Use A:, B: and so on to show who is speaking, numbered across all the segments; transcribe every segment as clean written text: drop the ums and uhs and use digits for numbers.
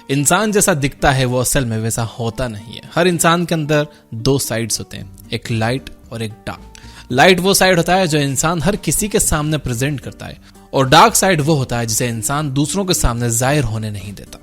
A: इंसान जैसा दिखता है वो असल में वैसा होता नहीं है। हर इंसान के अंदर दो साइड्स होते हैं, एक लाइट और एक डार्क। लाइट वो साइड होता है जो इंसान हर किसी के सामने प्रेजेंट करता है, और डार्क साइड वो होता है जिसे इंसान दूसरों के सामने जाहिर होने नहीं देता।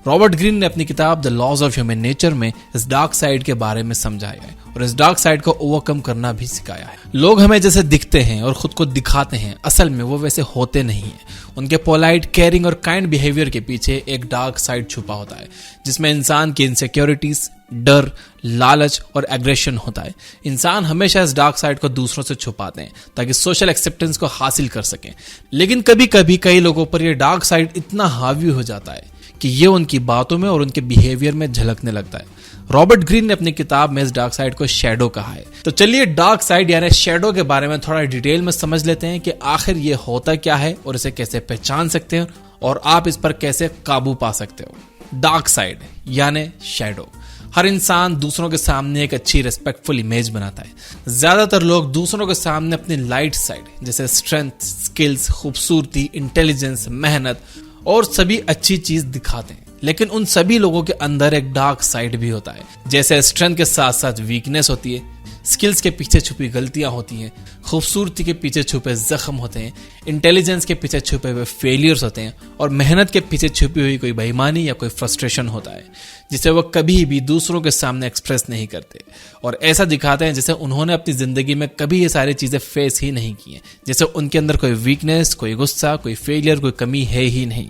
A: रॉबर्ट ग्रीन ने अपनी किताब the laws of human nature में इस डार्क साइड के बारे में समझाया है और इस डार्क साइड को ओवरकम करना भी सिखाया है। लोग हमें जैसे दिखते हैं और खुद को दिखाते हैं, असल में वो वैसे होते नहीं हैं। उनके पोलाइट, केयरिंग और काइंड बिहेवियर के पीछे एक डार्क साइड छुपा होता है, जिसमें इंसान की इनसिक्योरिटीज, डर, लालच और एग्रेशन होता है। इंसान हमेशा इस डार्क साइड को दूसरों से छुपाते हैं ताकि सोशल एक्सेप्टेंस को हासिल कर सकें। लेकिन कभी कभी कई लोगों पर यह डार्क साइड इतना हावी हो जाता है कि ये उनकी बातों में और उनके बिहेवियर में झलकने लगता है। रॉबर्ट ग्रीन ने अपनी किताब में इस डार्क साइड को शैडो कहा है। तो चलिए डार्क साइड यानी शैडो के बारे में थोड़ा डिटेल में समझ लेते हैं कि आखिर ये होता क्या है और इसे कैसे पहचान सकते हैं और आप इस पर कैसे काबू पा सकते हो। डार्क साइड यानी शैडो। हर इंसान दूसरों के सामने एक अच्छी रिस्पेक्टफुल इमेज बनाता है। ज्यादातर लोग दूसरों के सामने अपनी लाइट साइड जैसे स्ट्रेंथ, स्किल्स, खूबसूरती, इंटेलिजेंस, मेहनत और सभी अच्छी चीज दिखाते हैं। लेकिन उन सभी लोगों के अंदर एक डार्क साइड भी होता है। जैसे स्ट्रेंथ के साथ साथ वीकनेस होती है, स्किल्स के पीछे छुपी गलतियां होती हैं, खूबसूरती के पीछे छुपे जख्म होते हैं, इंटेलिजेंस के पीछे छुपे हुए फेलियर्स होते हैं और मेहनत के पीछे छुपी हुई कोई बेईमानी या कोई फ्रस्ट्रेशन होता है जिसे वो कभी भी दूसरों के सामने एक्सप्रेस नहीं करते और ऐसा दिखाते हैं जैसे उन्होंने अपनी जिंदगी में कभी ये सारी चीजें फेस ही नहीं की हैं, जैसे उनके अंदर कोई वीकनेस, कोई गुस्सा, कोई फेलियर, कोई कमी है ही नहीं।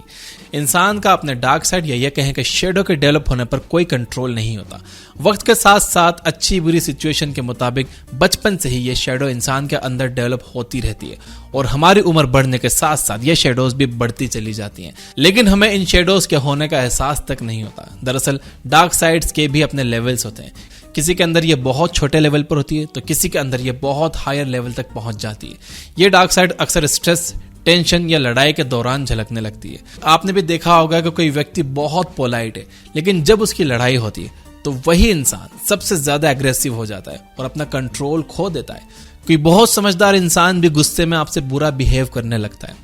A: इंसान का अपने डार्क साइड या यह कहें कि शेडो के डेवलप होने पर कोई कंट्रोल नहीं होता। वक्त के साथ साथ अच्छी बुरी सिचुएशन के मुताबिक बचपन से ही ये शेडो इंसान के अंदर डेवलप होती रहती है और हमारी उम्र बढ़ने के साथ साथ ये शेडोज भी बढ़ती चली जाती हैं। लेकिन हमें इन शेडोज के होने का एहसास तक नहीं होता। दरअसल डार्क साइड्स के भी अपने लेवल्स होते हैं। किसी के अंदर ये बहुत छोटे लेवल पर होती है तो किसी के अंदर ये बहुत हायर लेवल तक पहुंच जाती है। ये डार्क साइड अक्सर स्ट्रेस, टेंशन या लड़ाई के दौरान झलकने लगती है। आपने भी देखा होगा कि कोई व्यक्ति बहुत पोलाइट है, लेकिन जब उसकी लड़ाई होती है तो वही इंसान सबसे ज्यादा एग्रेसिव हो जाता है और अपना कंट्रोल खो देता है। कोई बहुत समझदार इंसान भी गुस्से में आपसे बुरा बिहेव करने लगता है।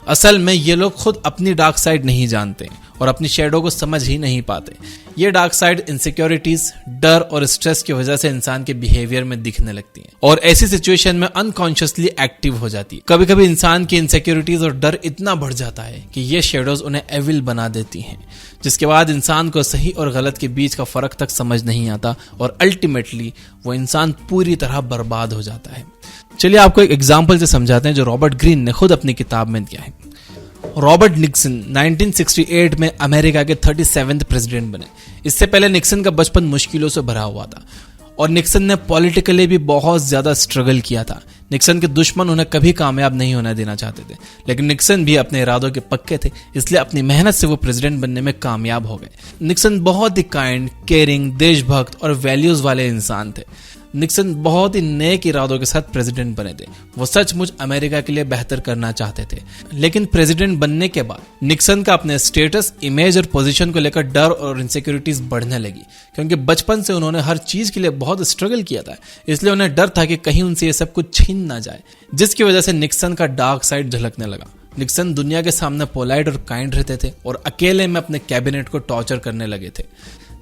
A: असल में ये लोग खुद अपनी डार्क साइड नहीं जानते और अपनी शेडो को समझ ही नहीं पाते। ये डार्क साइड इनसिक्योरिटीज, डर और स्ट्रेस की वजह से इंसान के बिहेवियर में दिखने लगती है और ऐसी सिचुएशन में अनकॉन्शियसली एक्टिव हो जाती है। कभी कभी इंसान की इनसिक्योरिटीज और डर इतना बढ़ जाता है कि ये शेडोज उन्हें एविल बना देती हैं, जिसके बाद इंसान को सही और गलत के बीच का फर्क तक समझ नहीं आता और अल्टीमेटली वो इंसान पूरी तरह बर्बाद हो जाता है। चलिए आपको एक एग्जाम्पल से समझाते हैं जो रॉबर्ट ग्रीन ने खुद अपनी किताब में दिया है। रॉबर्ट निक्सन 1968 में अमेरिका के 37वें प्रेसिडेंट बने। इससे पहले निक्सन का बचपन मुश्किलों से भरा हुआ था और निक्सन ने पॉलिटिकली भी बहुत ज्यादा स्ट्रगल किया था। निक्सन के दुश्मन उन्हें कभी कामयाब नहीं होने देना चाहते थे, लेकिन निक्सन भी अपने इरादों के पक्के थे, इसलिए अपनी मेहनत से वो प्रेसिडेंट बनने में कामयाब हो गए। निक्सन बहुत ही काइंड, केयरिंग, देशभक्त और वैल्यूज वाले इंसान थे। निक्सन बहुत ही नेक इरादों के साथ प्रेसिडेंट बने थे। वो सचमुच अमेरिका के लिए बेहतर करना चाहते थे। लेकिन प्रेसिडेंट बनने के बाद निक्सन का अपने स्टेटस, इमेज और पोजीशन को लेकर डर और इनसिक्योरिटीज बढ़ने लगी, क्योंकि बचपन से उन्होंने हर चीज के लिए बहुत स्ट्रगल किया था। इसलिए उन्हें डर था कि कहीं उनसे ये सब कुछ छीन ना जाए, जिसकी वजह से निक्सन का डार्क साइड झलकने लगा। निक्सन दुनिया के सामने पोलाइट और काइंड रहते थे और अकेले में अपने कैबिनेट को टॉर्चर करने लगे थे।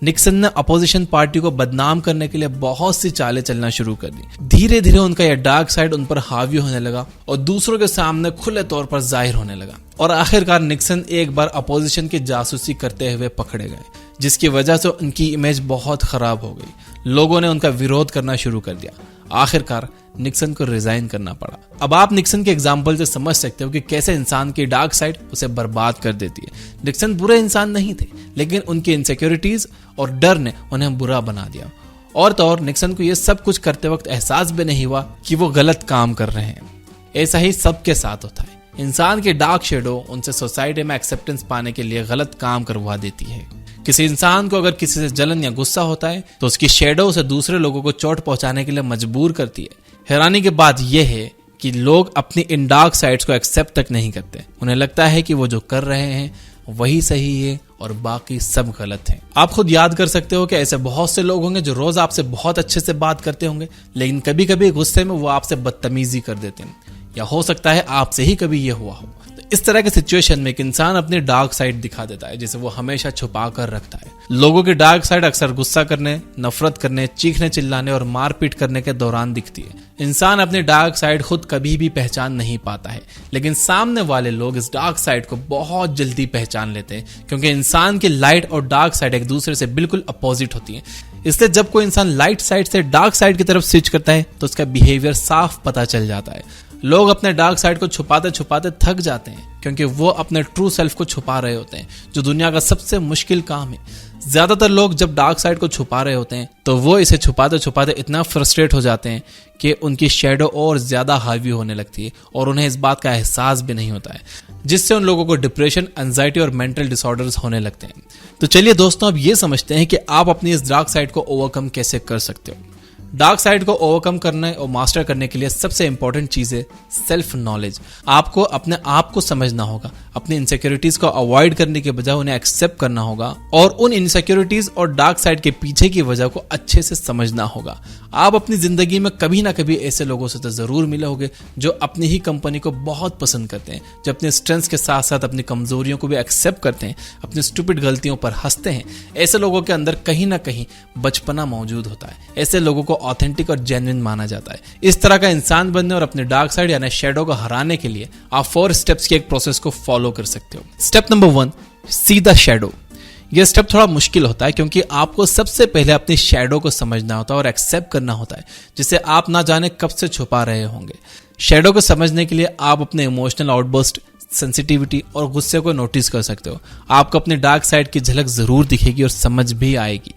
A: निक्सन ने अपोजिशन पार्टी को बदनाम करने के लिए बहुत सी चालें चलना शुरू कर दी। धीरे धीरे उनका यह डार्क साइड उन पर हावी होने लगा और दूसरों के सामने खुले तौर पर जाहिर होने लगा और आखिरकार निक्सन एक बार अपोजिशन की जासूसी करते हुए पकड़े गए, जिसकी वजह से उनकी इमेज बहुत खराब हो गई। लोगों ने उनका विरोध करना शुरू कर दिया। आखिरकार निक्सन को रिजाइन करना पड़ा। अब आप निक्सन के एग्जाम्पल से समझ सकते हो कि कैसे इंसान की डार्क साइड उसे बर्बाद कर देती है। निक्सन बुरे इंसान नहीं थे, लेकिन उनकी इनसिक्योरिटीज और डर ने उन्हें बुरा बना दिया। और तो और निक्सन को यह सब कुछ करते वक्त एहसास भी नहीं हुआ कि वो गलत काम कर रहे हैं। ऐसा ही सबके साथ होता है। इंसान की डार्क शेडो उनसे सोसाइटी में एक्सेप्टेंस पाने के लिए गलत काम करवा देती है। किसी इंसान को अगर किसी से जलन या गुस्सा होता है तो उसकी शेडो उसे दूसरे लोगों को चोट पहुंचाने के लिए मजबूर करती है। हैरानी की बात यह है कि लोग अपनी इन डार्क साइड्स को एक्सेप्ट तक नहीं करते। उन्हें लगता है कि वो जो कर रहे हैं वही सही है और बाकी सब गलत है। आप खुद याद कर सकते हो कि ऐसे बहुत से लोग होंगे जो रोज आपसे बहुत अच्छे से बात करते होंगे, लेकिन कभी कभी गुस्से में वो आपसे बदतमीजी कर देते हैं, या हो सकता है आपसे ही कभी ये हुआ हो। तो इस तरह के सिचुएशन में एक इंसान अपनी डार्क साइड दिखा देता है, जिसे वो हमेशा छुपा कर रखता है। लोगों की डार्क साइड अक्सर गुस्सा करने, नफरत करने, चीखने चिल्लाने और मारपीट करने के दौरान दिखती है। इंसान अपनी डार्क साइड खुद कभी भी पहचान नहीं पाता है, लेकिन सामने वाले लोग इस डार्क साइड को बहुत जल्दी पहचान लेते हैं, क्योंकि इंसान की लाइट और डार्क साइड एक दूसरे से बिल्कुल अपोजिट होती हैं। इसलिए जब कोई इंसान लाइट साइड से डार्क साइड की तरफ स्विच करता है तो उसका बिहेवियर साफ पता चल जाता है। लोग अपने डार्क साइड को छुपाते छुपाते थक जाते हैं, क्योंकि वो अपने ट्रू सेल्फ को छुपा रहे होते हैं, जो दुनिया का सबसे मुश्किल काम है। ज्यादातर लोग जब डार्क साइड को छुपा रहे होते हैं तो वो इसे छुपाते छुपाते इतना फ्रस्ट्रेट हो जाते हैं कि उनकी शैडो और ज्यादा हावी होने लगती है और उन्हें इस बात का एहसास भी नहीं होता है, जिससे उन लोगों को डिप्रेशन, एंजाइटी और मेंटल डिसऑर्डर्स होने लगते हैं। तो चलिए दोस्तों, अब ये समझते हैं कि आप अपनी इस डार्क साइड को ओवरकम कैसे कर सकते हो। डार्क साइड को ओवरकम करने और मास्टर करने के लिए सबसे इंपॉर्टेंट चीज है सेल्फ नॉलेज। आपको अपने आप को समझना होगा, अपनी इनसिक्योरिटीज को अवॉइड करने के बजाय उन्हें एक्सेप्ट करना होगा और उन इनसिक्योरिटीज और डार्क साइड के पीछे की वजह को अच्छे से समझना होगा। आप अपनी जिंदगी में कभी ना कभी ऐसे लोगों से तो जरूर मिले होंगे जो अपनी ही कंपनी को बहुत पसंद करते हैं, जो अपने स्ट्रेंथ्स के साथ साथ अपनी कमजोरियों को भी एक्सेप्ट करते हैं, अपनी स्टूपिड गलतियों पर हंसते हैं। ऐसे लोगों के अंदर कहीं ना कहीं बचपना मौजूद होता है। ऐसे लोगों को ऑथेंटिक और जेन्युइन माना जाता है। इस तरह का इंसान बनने और अपने डार्क साइड यानी शैडो को हराने के लिए आप 4 स्टेप्स के एक प्रोसेस को फॉलो कर सकते हो। Step number 1, see the shadow. यह स्टेप थोड़ा मुश्किल होता है, क्योंकि आपको सबसे पहले अपनी शैडो को समझना होता है और एक्सेप्ट करना होता है, जिसे आप ना जाने कब से छुपा रहे होंगे। शैडो को समझने के लिए आप अपने इमोशनल आउटबर्स्ट, सेंसिटिविटी और गुस्से को नोटिस कर सकते हो। आपको अपनी डार्क साइड की झलक जरूर दिखेगी और समझ भी आएगी।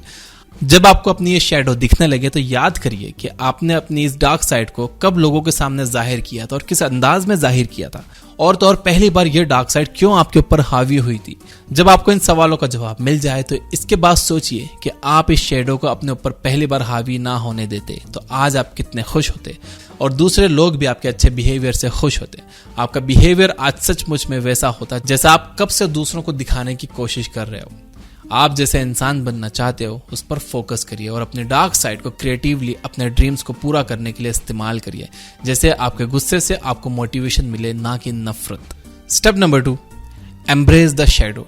A: जब आपको अपनी ये शैडो दिखने लगे तो याद करिए कि आपने अपनी इस डार्क साइड को कब लोगों के सामने जाहिर किया था और किस अंदाज में जाहिर किया था, और तो और पहली बार ये डार्क साइड क्यों आपके ऊपर हावी हुई थी। जब आपको इन सवालों का जवाब मिल जाए तो इसके बाद सोचिए कि आप इस शैडो को अपने ऊपर पहली बार हावी ना होने देते तो आज आप कितने खुश होते और दूसरे लोग भी आपके अच्छे बिहेवियर से खुश होते। आपका बिहेवियर आज सचमुच में वैसा होता जैसा आप कब से दूसरों को दिखाने की कोशिश कर रहे हो। आप जैसे इंसान बनना चाहते हो उस पर फोकस करिए और अपने डार्क साइड को क्रिएटिवली अपने ड्रीम्स को पूरा करने के लिए इस्तेमाल करिए, जैसे आपके गुस्से से आपको मोटिवेशन मिले, ना कि नफरत। Step number 2, embrace the shadow.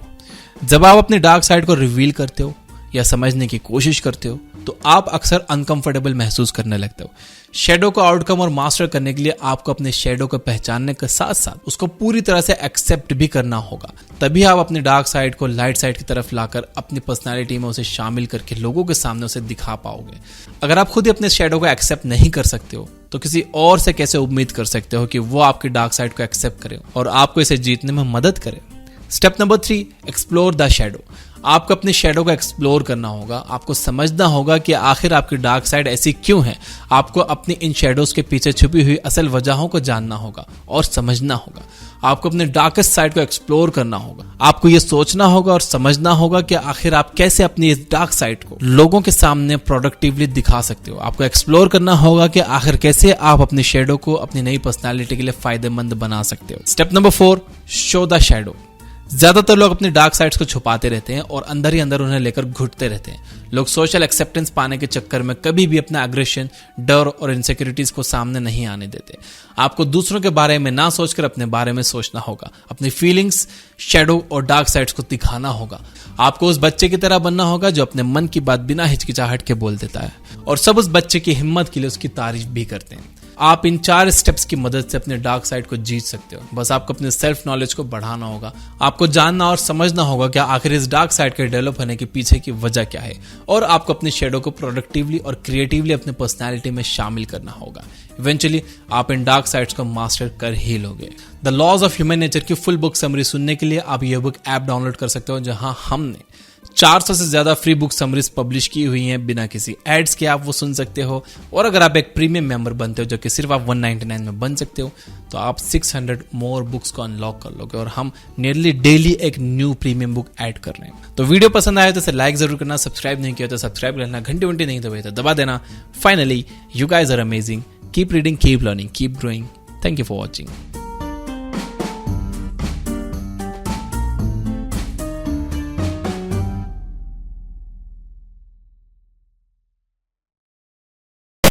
A: जब आप अपनी डार्क साइड को रिवील करते हो या समझने की कोशिश करते हो तो आप अक्सर अनकंफर्टेबल महसूस करने लगते हो। शैडो को आउटकम और मास्टर करने के लिए आपको अपने शैडो को पहचानने के साथ साथ उसको पूरी तरह से एक्सेप्ट भी करना होगा। तभी आप अपनी डार्क साइड को लाइट साइड की तरफ लाकर अपनी पर्सनालिटी में उसे शामिल करके लोगों के सामने उसे दिखा पाओगे। अगर आप खुद ही अपने शैडो को एक्सेप्ट नहीं कर सकते हो तो किसी और से कैसे उम्मीद कर सकते हो कि वो आपकी डार्क साइड को एक्सेप्ट करे और आपको इसे जीतने में मदद करे। Step number 3, explore the shadow. आपको अपने शैडो को एक्सप्लोर करना होगा। आपको समझना होगा कि आखिर आपकी डार्क साइड ऐसी क्यों है। आपको अपनी इन शैडोज के पीछे छुपी हुई असल वजहों को जानना होगा और समझना होगा। आपको अपने डार्केस्ट साइड को एक्सप्लोर करना होगा। आपको ये सोचना होगा और समझना होगा कि आखिर आप कैसे अपनी इस डार्क साइड को लोगों के सामने प्रोडक्टिवली दिखा सकते हो। आपको एक्सप्लोर करना होगा कि आखिर कैसे आप अपनी शैडो को अपनी नई पर्सनालिटी के लिए फायदेमंद बना सकते हो। Step number 4, show the shadow. ज्यादातर लोग अपनी डार्क साइड्स को छुपाते रहते हैं और अंदर ही अंदर उन्हें लेकर घुटते रहते हैं। लोग सोशल एक्सेप्टेंस पाने के चक्कर में कभी भी अपना एग्रेशन, डर और इनसिक्योरिटीज को सामने नहीं आने देते। आपको दूसरों के बारे में ना सोचकर अपने बारे में सोचना होगा। अपनी फीलिंग्स, शैडो और डार्क साइड्स को दिखाना होगा। आपको उस बच्चे की तरह बनना होगा जो अपने मन की बात बिना हिचकिचाहट के बोल देता है और सब उस बच्चे की हिम्मत के लिए उसकी तारीफ भी करते हैं। आप इन 4 स्टेप्स की मदद से अपने डार्क साइड को जीत सकते हो। बस आपको अपने सेल्फ नॉलेज को बढ़ाना होगा। आपको जानना और समझना होगा कि आखिर इस डार्क साइड के डेवलप होने के पीछे की वजह क्या है, और आपको अपनी शैडो को प्रोडक्टिवली और क्रिएटिवली अपने पर्सनैलिटी में शामिल करना होगा। इवेंचुअली आप इन डार्क साइड्स को मास्टर कर ही लोगे। The laws of human nature की फुल बुक समरी सुनने के लिए आप ये बुक ऐप डाउनलोड कर सकते हो, जहां हमने 400 से ज्यादा फ्री बुक समरीज पब्लिश की हुई हैं बिना किसी एड्स के। आप वो सुन सकते हो। और अगर आप एक प्रीमियम मेंबर बनते हो, जो कि सिर्फ आप 199 में बन सकते हो, तो आप 600 मोर बुक्स को अनलॉक कर लोगे और हम नियरली डेली एक न्यू प्रीमियम बुक ऐड कर रहे हैं। तो वीडियो पसंद आया तो इसे लाइक जरूर करना, सब्सक्राइब नहीं किया तो सब्सक्राइब करना, घंटी नहीं दबाई तो दबा देना। Finally, you guys are amazing. Keep reading, keep learning, keep growing. Thank you for watching.